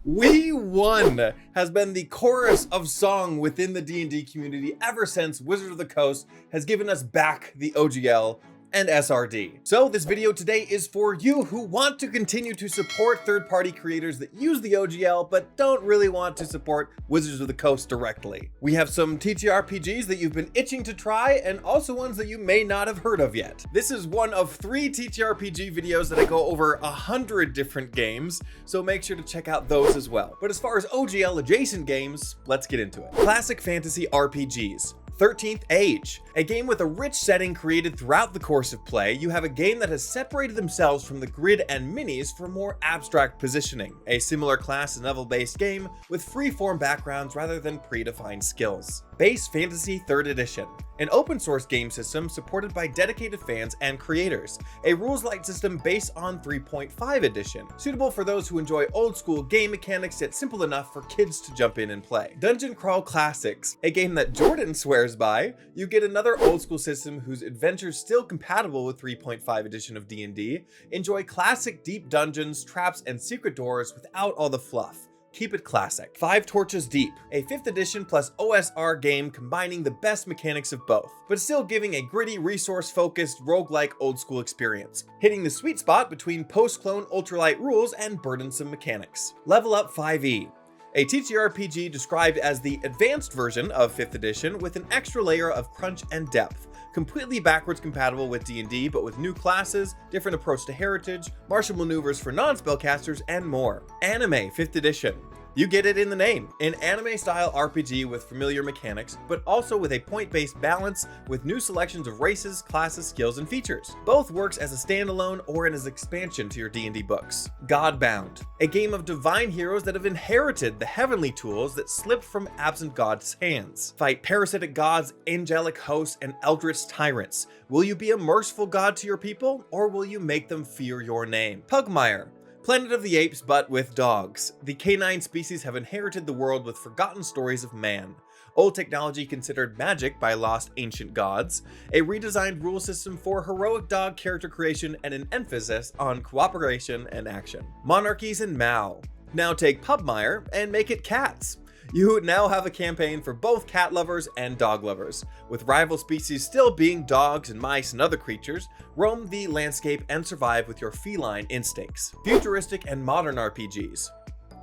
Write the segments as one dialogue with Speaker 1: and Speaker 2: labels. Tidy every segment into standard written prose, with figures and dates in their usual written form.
Speaker 1: We Won has been the chorus of song within the D&D community ever since Wizards of the Coast has given us back the OGL and SRD. So this video today is for you who want to continue to support third-party creators that use the OGL but don't really want to support Wizards of the Coast directly. We have some TTRPGs that you've been itching to try and also ones that you may not have heard of yet. This is one of 3 TTRPG videos that I go over 100 different games, so make sure to check out those as well. But as far as OGL adjacent games, let's get into it. Classic fantasy RPGs. 13th Age, a game with a rich setting created throughout the course of play. You have a game that has separated themselves from the grid and minis for more abstract positioning, a similar class and level-based game with free-form backgrounds rather than predefined skills. Base Fantasy 3rd Edition, an open source game system supported by dedicated fans and creators, a rules-light system based on 3.5 edition, suitable for those who enjoy old school game mechanics yet simple enough for kids to jump in and play. Dungeon Crawl Classics, a game that Jordan swears by. You get another old school system whose adventures still compatible with 3.5 edition of D&D. Enjoy classic deep dungeons, traps, and secret doors without all the fluff. Keep it classic. 5 Torches Deep, a 5th edition plus OSR game combining the best mechanics of both, but still giving a gritty, resource-focused, roguelike old-school experience, hitting the sweet spot between post-clone ultralight rules and burdensome mechanics. Level Up 5e, a TTRPG described as the advanced version of 5th edition with an extra layer of crunch and depth, completely backwards compatible with D&D but with new classes, different approach to heritage, martial maneuvers for non-spellcasters, and more. Anime 5th edition. You get it in the name, an anime-style RPG with familiar mechanics, but also with a point-based balance with new selections of races, classes, skills, and features. Both works as a standalone or as expansion to your D&D books. Godbound, a game of divine heroes that have inherited the heavenly tools that slipped from absent gods' hands. Fight parasitic gods, angelic hosts, and eldritch tyrants. Will you be a merciful god to your people, or will you make them fear your name? Pugmire, Planet of the Apes but with dogs. The canine species have inherited the world with forgotten stories of man. Old technology considered magic by lost ancient gods, a redesigned rule system for heroic dog character creation, and an emphasis on cooperation and action. Monarchies and Mao. Now take Pugmire and make it cats. You now have a campaign for both cat lovers and dog lovers, with rival species still being dogs and mice and other creatures. Roam the landscape and survive with your feline instincts. Futuristic and modern RPGs.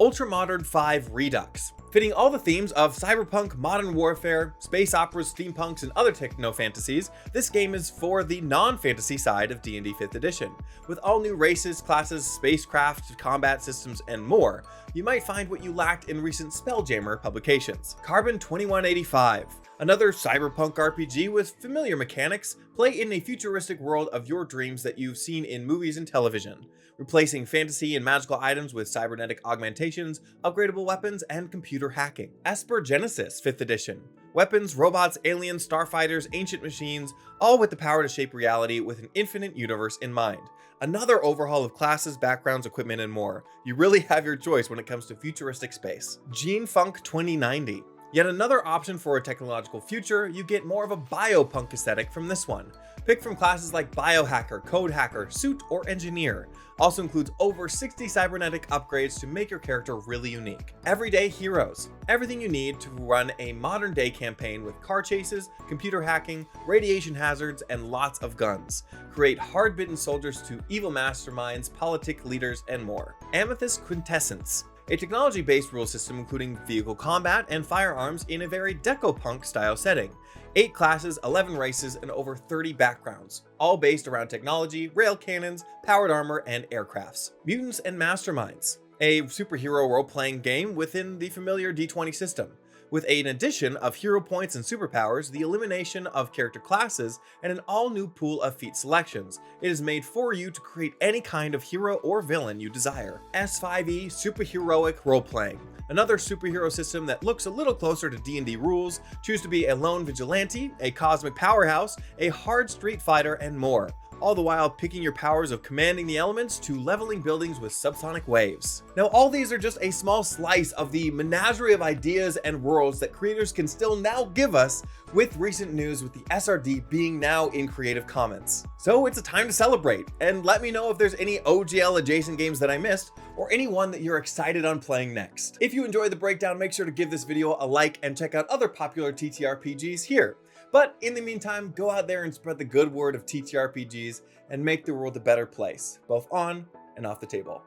Speaker 1: Ultramodern 5 Redux, fitting all the themes of cyberpunk, modern warfare, space operas, steampunks, and other techno-fantasies. This game is for the non-fantasy side of D&D 5th edition. With all new races, classes, spacecraft, combat systems, and more, you might find what you lacked in recent Spelljammer publications. Carbon 2185, another cyberpunk RPG with familiar mechanics. Play in a futuristic world of your dreams that you've seen in movies and television, replacing fantasy and magical items with cybernetic augmentations, upgradable weapons, and computer hacking. Esper Genesis 5th edition. Weapons, robots, aliens, starfighters, ancient machines, all with the power to shape reality with an infinite universe in mind. Another overhaul of classes, backgrounds, equipment, and more. You really have your choice when it comes to futuristic space. Gene Funk 2090. Yet another option for a technological future. You get more of a biopunk aesthetic from this one. Pick from classes like Biohacker, Code Hacker, Suit, or Engineer. Also includes over 60 cybernetic upgrades to make your character really unique. Everyday Heroes. Everything you need to run a modern day campaign with car chases, computer hacking, radiation hazards, and lots of guns. Create hard-bitten soldiers to evil masterminds, politic leaders, and more. Amethyst Quintessence, a technology-based rule system including vehicle combat and firearms in a very deco-punk style setting. 8 classes, 11 races, and over 30 backgrounds, all based around technology, rail cannons, powered armor, and aircrafts. Mutants and Masterminds, a superhero role-playing game within the familiar D20 system, with an addition of hero points and superpowers, the elimination of character classes, and an all-new pool of feat selections. It is made for you to create any kind of hero or villain you desire. S5e Superheroic Role-Playing, another superhero system that looks a little closer to D&D rules. Choose to be a lone vigilante, a cosmic powerhouse, a hard street fighter, and more. All the while picking your powers of commanding the elements to leveling buildings with subsonic waves. Now, all these are just a small slice of the menagerie of ideas and worlds that creators can still now give us, with recent news with the SRD being now in Creative Commons. So it's a time to celebrate, and let me know if there's any OGL adjacent games that I missed, or any one that you're excited on playing next. If you enjoyed the breakdown, make sure to give this video a like and check out other popular TTRPGs here. But in the meantime, go out there and spread the good word of TTRPGs and make the world a better place, both on and off the table.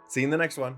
Speaker 1: See you in the next one.